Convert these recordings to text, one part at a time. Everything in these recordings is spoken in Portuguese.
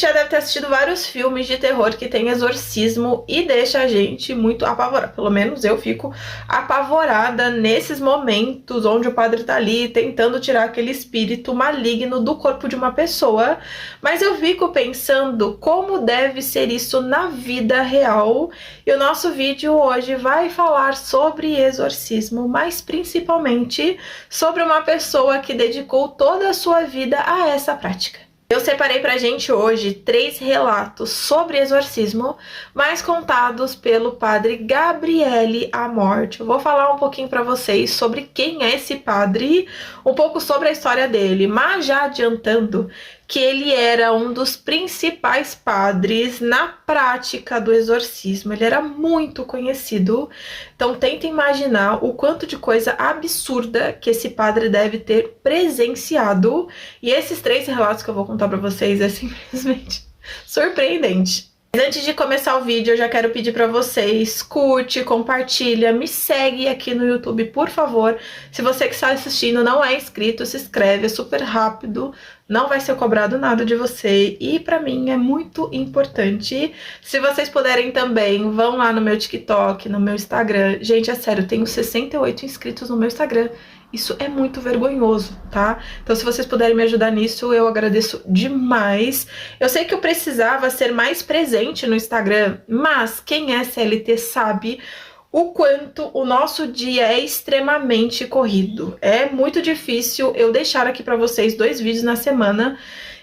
já deve ter assistido vários filmes de terror que tem exorcismo e deixa a gente muito apavorada. Pelo menos eu fico apavorada nesses momentos onde o padre tá ali tentando tirar aquele espírito maligno do corpo de uma pessoa. Mas eu fico pensando como deve ser isso na vida real. E o nosso vídeo hoje vai falar sobre exorcismo, mas principalmente sobre uma pessoa que dedicou toda a sua vida a essa prática. Eu separei pra gente hoje 3 relatos sobre exorcismo, mas contados pelo padre Gabriele Amorth. Eu vou falar um pouquinho pra vocês sobre quem é esse padre, um pouco sobre a história dele, mas já adiantando que ele era um dos principais padres na prática do exorcismo. Ele era muito conhecido, então tenta imaginar o quanto de coisa absurda que esse padre deve ter presenciado. E esses 3 relatos que eu vou contar pra vocês é simplesmente surpreendente. Mas antes de começar o vídeo, eu já quero pedir pra vocês, curte, compartilha, me segue aqui no YouTube, por favor. Se você que está assistindo não é inscrito, se inscreve, é super rápido, não vai ser cobrado nada de você e pra mim é muito importante. Se vocês puderem também, vão lá no meu TikTok, no meu Instagram. Gente, é sério, eu tenho 68 inscritos no meu Instagram. Isso é muito vergonhoso, tá? Então se vocês puderem me ajudar nisso, eu agradeço demais. Eu sei que eu precisava ser mais presente no Instagram, mas quem é CLT sabe o quanto o nosso dia é extremamente corrido. É muito difícil eu deixar aqui pra vocês 2 vídeos na semana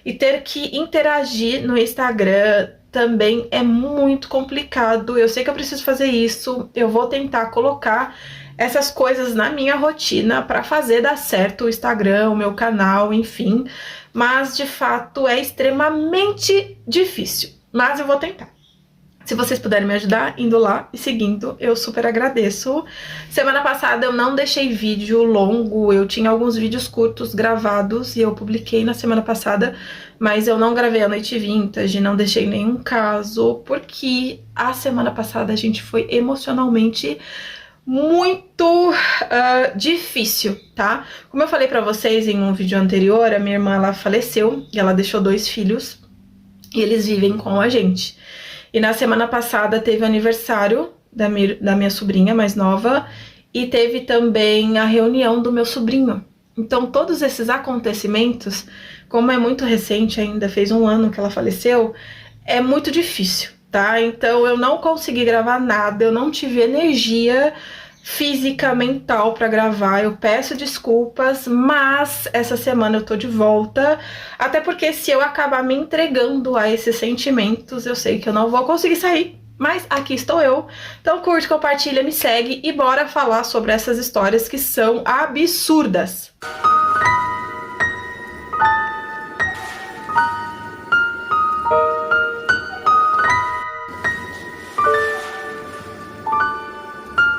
e ter que interagir no Instagram também é muito complicado. Eu sei que eu preciso fazer isso, eu vou tentar colocar essas coisas na minha rotina para fazer dar certo o Instagram, o meu canal, enfim. Mas, de fato, é extremamente difícil. Mas eu vou tentar. Se vocês puderem me ajudar, indo lá e seguindo, eu super agradeço. Semana passada eu não deixei vídeo longo, eu tinha alguns vídeos curtos gravados e eu publiquei na semana passada, mas eu não gravei a Noite Vintage, não deixei nenhum caso, porque a semana passada a gente foi emocionalmente muito difícil, tá? Como eu falei pra vocês em um vídeo anterior, a minha irmã ela faleceu e ela deixou 2 filhos e eles vivem com a gente. E na semana passada teve o aniversário da minha sobrinha mais nova e teve também a reunião do meu sobrinho. Então todos esses acontecimentos, como é muito recente ainda, fez 1 ano que ela faleceu, é muito difícil, tá? Então eu não consegui gravar nada, eu não tive energia física, mental pra gravar, eu peço desculpas, mas essa semana eu tô de volta, até porque se eu acabar me entregando a esses sentimentos, eu sei que eu não vou conseguir sair, mas aqui estou eu. Então curte, compartilha, me segue e bora falar sobre essas histórias que são absurdas.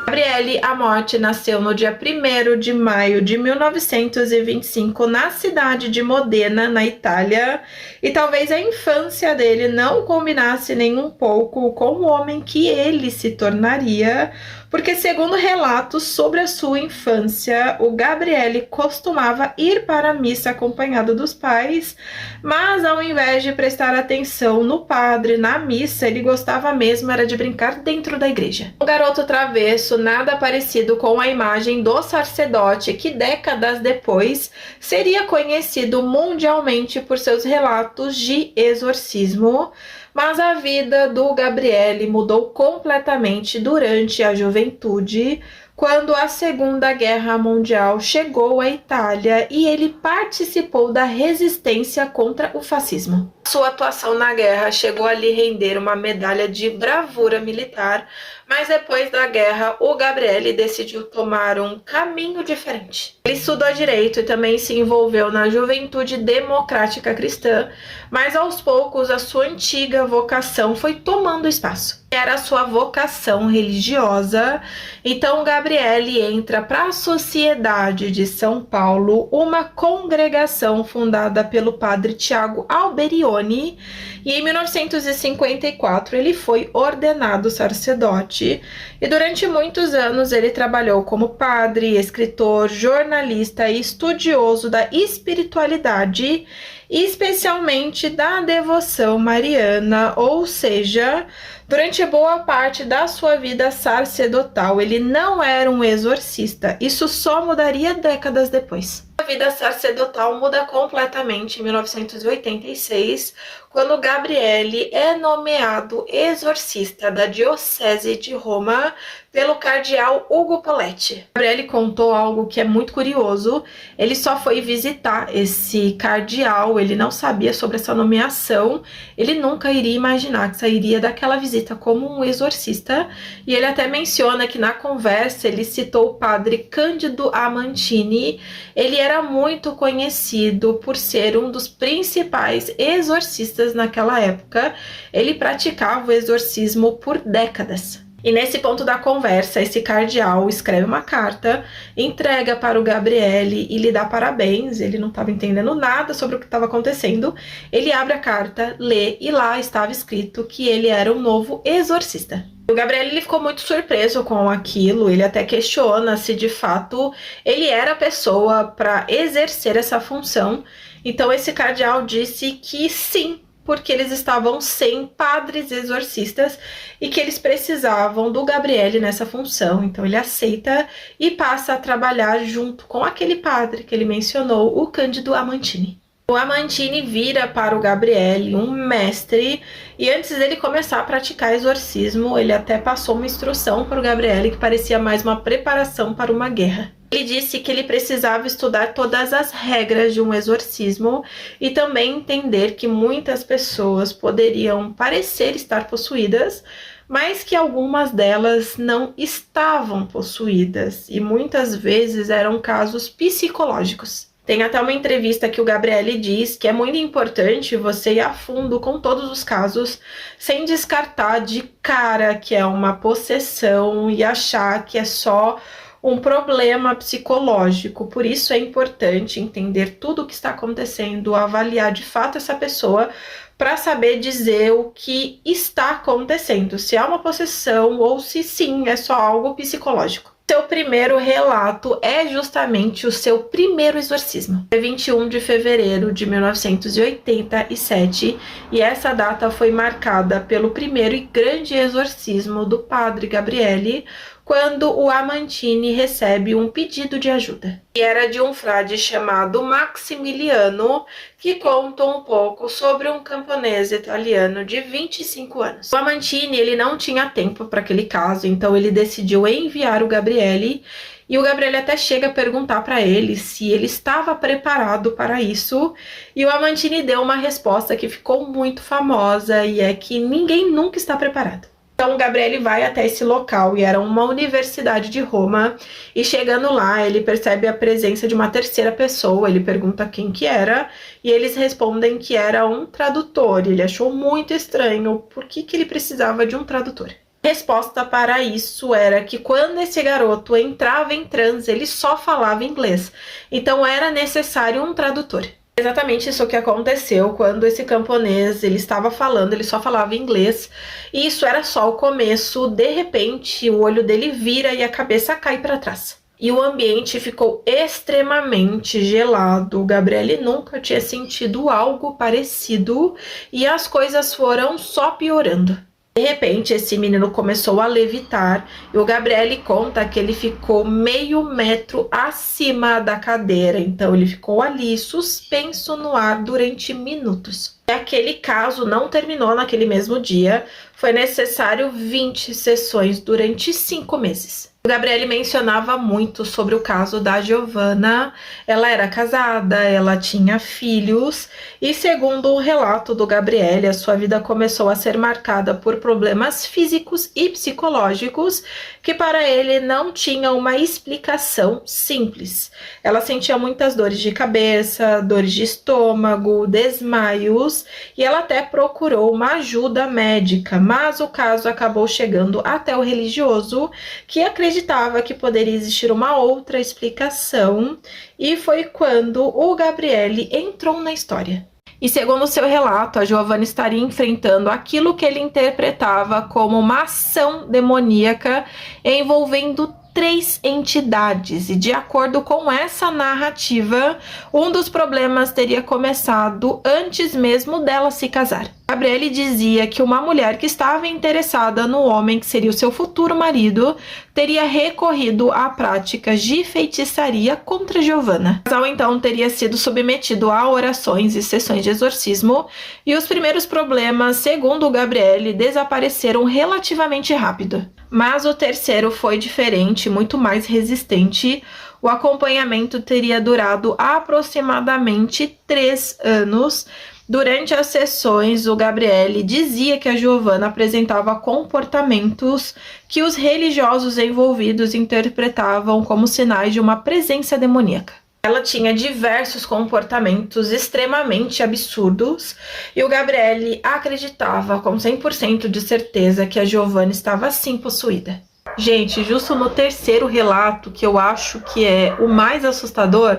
Gabriele Amorth nasceu no dia 1º de maio de 1925 na cidade de Modena, na Itália, e talvez a infância dele não combinasse nem um pouco com o homem que ele se tornaria, porque segundo relatos sobre a sua infância, o Gabriele costumava ir para a missa acompanhado dos pais, mas ao invés de prestar atenção no padre na missa, ele gostava mesmo era de brincar dentro da igreja. Um garoto travesso, nada parecido com a imagem do sacerdote que décadas depois seria conhecido mundialmente por seus relatos de exorcismo. Mas a vida do Gabriele mudou completamente durante a juventude, quando a Segunda Guerra Mundial chegou à Itália e ele participou da resistência contra o fascismo. Sua atuação na guerra chegou a lhe render uma medalha de bravura militar, mas depois da guerra, o Gabriele decidiu tomar um caminho diferente. Ele estudou direito e também se envolveu na Juventude Democrática Cristã, mas aos poucos a sua antiga vocação foi tomando espaço. Era a sua vocação religiosa, então Gabriele entra para a Sociedade de São Paulo, uma congregação fundada pelo padre Tiago Alberione, E em 1954 ele foi ordenado sacerdote e durante muitos anos ele trabalhou como padre, escritor, jornalista e estudioso da espiritualidade, especialmente da devoção mariana, ou seja, durante boa parte da sua vida sacerdotal, ele não era um exorcista. Isso só mudaria décadas depois. A vida sacerdotal muda completamente em 1986, quando Gabriele é nomeado exorcista da Diocese de Roma pelo cardeal Ugo Poletti. Gabriele contou algo que é muito curioso. Ele só foi visitar esse cardeal, ele não sabia sobre essa nomeação, ele nunca iria imaginar que sairia daquela visita como um exorcista, e ele até menciona que na conversa ele citou o padre Cândido Amantini. Ele era muito conhecido por ser um dos principais exorcistas naquela época. Ele praticava o exorcismo por décadas. E nesse ponto da conversa, esse cardeal escreve uma carta, entrega para o Gabriele e lhe dá parabéns. Ele não estava entendendo nada sobre o que estava acontecendo. Ele abre a carta, lê e lá estava escrito que ele era um novo exorcista. O Gabriele ele ficou muito surpreso com aquilo, ele até questiona se de fato ele era a pessoa para exercer essa função. Então esse cardeal disse que sim, porque eles estavam sem padres exorcistas e que eles precisavam do Gabriele nessa função. Então ele aceita e passa a trabalhar junto com aquele padre que ele mencionou, o Cândido Amantini. O Amantini vira para o Gabriele um mestre, e antes dele começar a praticar exorcismo, ele até passou uma instrução para o Gabriele que parecia mais uma preparação para uma guerra. Ele disse que ele precisava estudar todas as regras de um exorcismo e também entender que muitas pessoas poderiam parecer estar possuídas, mas que algumas delas não estavam possuídas e muitas vezes eram casos psicológicos. Tem até uma entrevista que o Gabriele diz que é muito importante você ir a fundo com todos os casos, sem descartar de cara que é uma possessão e achar que é só um problema psicológico. Por isso é importante entender tudo o que está acontecendo, avaliar de fato essa pessoa para saber dizer o que está acontecendo, se é uma possessão ou se sim, é só algo psicológico. Seu primeiro relato é justamente o seu primeiro exorcismo. É 21 de fevereiro de 1987 e essa data foi marcada pelo primeiro e grande exorcismo do padre Gabriele, quando o Amantini recebe um pedido de ajuda. E era de um frade chamado Maximiliano, que conta um pouco sobre um camponês italiano de 25 anos. O Amantini ele não tinha tempo para aquele caso, então ele decidiu enviar o Gabriele, e o Gabriele até chega a perguntar para ele se ele estava preparado para isso, e o Amantini deu uma resposta que ficou muito famosa, e é que ninguém nunca está preparado. Então o Gabriele vai até esse local, e era uma universidade de Roma, e chegando lá ele percebe a presença de uma terceira pessoa. Ele pergunta quem que era, e eles respondem que era um tradutor. Ele achou muito estranho por que ele precisava de um tradutor. A resposta para isso era que quando esse garoto entrava em transe, ele só falava inglês, então era necessário um tradutor. Exatamente isso que aconteceu quando esse camponês ele estava falando, ele só falava inglês, e isso era só o começo. De repente o olho dele vira e a cabeça cai para trás. E o ambiente ficou extremamente gelado. O Gabriele nunca tinha sentido algo parecido e as coisas foram só piorando. De repente, esse menino começou a levitar e o Gabriele conta que ele ficou meio metro acima da cadeira. Então, ele ficou ali suspenso no ar durante minutos. E aquele caso não terminou naquele mesmo dia. Foi necessário 20 sessões durante 5 meses. O Gabriele mencionava muito sobre o caso da Giovanna. Ela era casada, ela tinha filhos e, segundo o relato do Gabriele, a sua vida começou a ser marcada por problemas físicos e psicológicos que para ele não tinham uma explicação simples. Ela sentia muitas dores de cabeça, dores de estômago, desmaios, e ela até procurou uma ajuda médica, mas o caso acabou chegando até o religioso, que acreditava que poderia existir uma outra explicação, e foi quando o Gabriele entrou na história. E segundo seu relato, a Giovanna estaria enfrentando aquilo que ele interpretava como uma ação demoníaca envolvendo 3 entidades, e de acordo com essa narrativa, um dos problemas teria começado antes mesmo dela se casar. Gabriele dizia que uma mulher que estava interessada no homem que seria o seu futuro marido teria recorrido a práticas de feitiçaria contra Giovanna. O casal então teria sido submetido a orações e sessões de exorcismo, e os primeiros problemas, segundo Gabriele, desapareceram relativamente rápido. Mas o terceiro foi diferente, muito mais resistente. O acompanhamento teria durado aproximadamente 3 anos. Durante as sessões, o Gabriele dizia que a Giovanna apresentava comportamentos que os religiosos envolvidos interpretavam como sinais de uma presença demoníaca. Ela tinha diversos comportamentos extremamente absurdos e o Gabriele acreditava com 100% de certeza que a Giovanna estava sim possuída. Gente, justo no terceiro relato, que eu acho que é o mais assustador,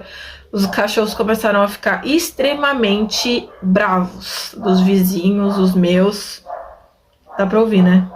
os cachorros começaram a ficar extremamente bravos. Dos vizinhos, os meus. Dá pra ouvir, né?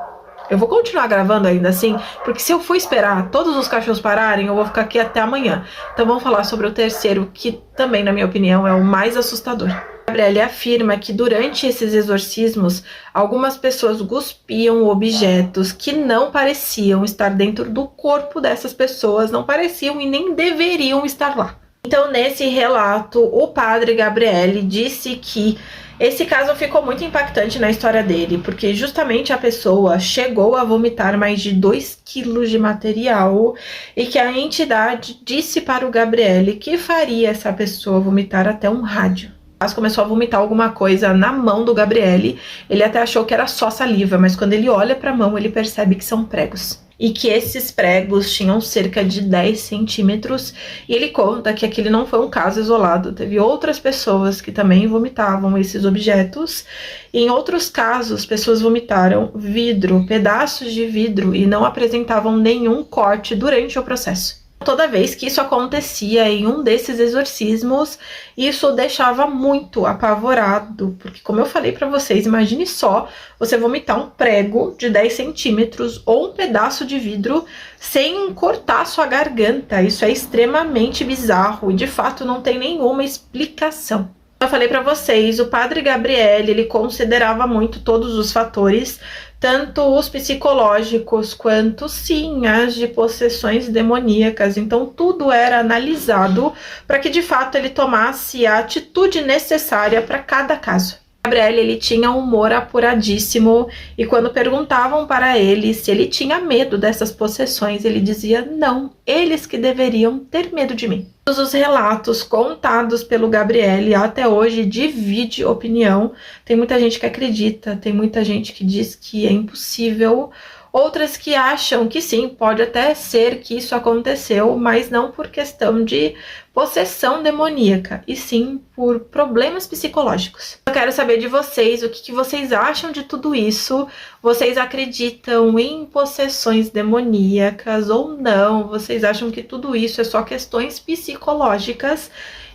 Eu vou continuar gravando ainda assim, porque se eu for esperar todos os cachorros pararem, eu vou ficar aqui até amanhã. Então vamos falar sobre o terceiro, que também, na minha opinião, é o mais assustador. Gabriele afirma que durante esses exorcismos, algumas pessoas cuspiam objetos que não pareciam estar dentro do corpo dessas pessoas, não pareciam e nem deveriam estar lá. Então, nesse relato, o padre Gabriele disse que esse caso ficou muito impactante na história dele, porque justamente a pessoa chegou a vomitar mais de 2 quilos de material e que a entidade disse para o Gabriele que faria essa pessoa vomitar até um rádio. Mas começou a vomitar alguma coisa na mão do Gabriele. Ele até achou que era só saliva, mas quando ele olha para a mão, ele percebe que são pregos. E que esses pregos tinham cerca de 10 centímetros. E ele conta que aquele não foi um caso isolado. Teve outras pessoas que também vomitavam esses objetos. E em outros casos, pessoas vomitaram vidro, pedaços de vidro, e não apresentavam nenhum corte durante o processo. Toda vez que isso acontecia em um desses exorcismos, isso deixava muito apavorado, porque como eu falei pra vocês, imagine só você vomitar um prego de 10 centímetros ou um pedaço de vidro sem cortar sua garganta. Isso é extremamente bizarro e de fato não tem nenhuma explicação. Eu falei pra vocês, o padre Gabriele, ele considerava muito todos os fatores, tanto os psicológicos quanto, sim, as de possessões demoníacas. Então, tudo era analisado para que, de fato, ele tomasse a atitude necessária para cada caso. Gabriele, ele tinha um humor apuradíssimo e quando perguntavam para ele se ele tinha medo dessas possessões, ele dizia não, eles que deveriam ter medo de mim. Todos os relatos contados pelo Gabriele até hoje divide opinião. Tem muita gente que acredita, tem muita gente que diz que é impossível, outras que acham que sim, pode até ser que isso aconteceu, mas não por questão de possessão demoníaca, e sim por problemas psicológicos. Eu quero saber de vocês, o que vocês acham de tudo isso? Vocês acreditam em possessões demoníacas ou não? Vocês acham que tudo isso é só questões psicológicas?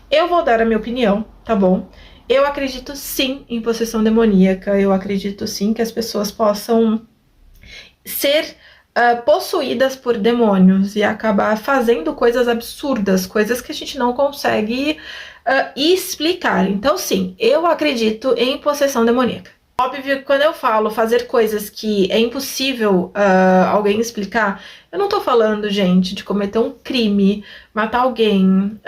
Eu vou dar a minha opinião, tá bom? Eu acredito sim em possessão demoníaca, eu acredito sim que as pessoas possam ser possuídas por demônios e acabar fazendo coisas absurdas, coisas que a gente não consegue explicar. Então sim, eu acredito em possessão demoníaca. Óbvio que quando eu falo fazer coisas que é impossível alguém explicar, eu não tô falando, gente, de cometer um crime, matar alguém,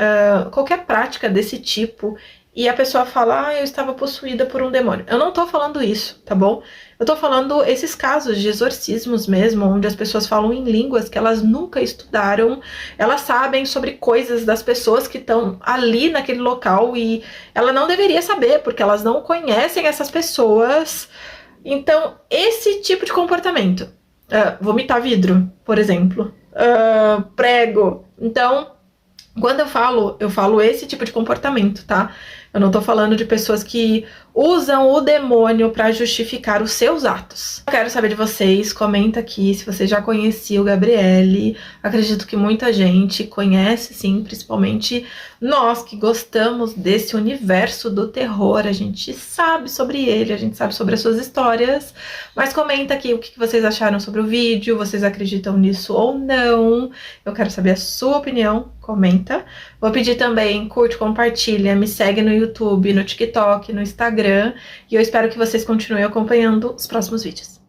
qualquer prática desse tipo, e a pessoa fala, eu estava possuída por um demônio. Eu não tô falando isso, tá bom? Eu tô falando esses casos de exorcismos mesmo, onde as pessoas falam em línguas que elas nunca estudaram, elas sabem sobre coisas das pessoas que estão ali naquele local e ela não deveria saber, porque elas não conhecem essas pessoas. Então, esse tipo de comportamento, vomitar vidro, por exemplo, prego. Então, quando eu falo esse tipo de comportamento, tá? Eu não tô falando de pessoas que usam o demônio para justificar os seus atos. Eu quero saber de vocês, comenta aqui se você já conhecia o Gabriele. Acredito que muita gente conhece, sim, principalmente nós que gostamos desse universo do terror. A gente sabe sobre ele, a gente sabe sobre as suas histórias. Mas comenta aqui o que vocês acharam sobre o vídeo, vocês acreditam nisso ou não. Eu quero saber a sua opinião, comenta. Vou pedir também, curte, compartilha, me segue no YouTube, no TikTok, no Instagram. E eu espero que vocês continuem acompanhando os próximos vídeos.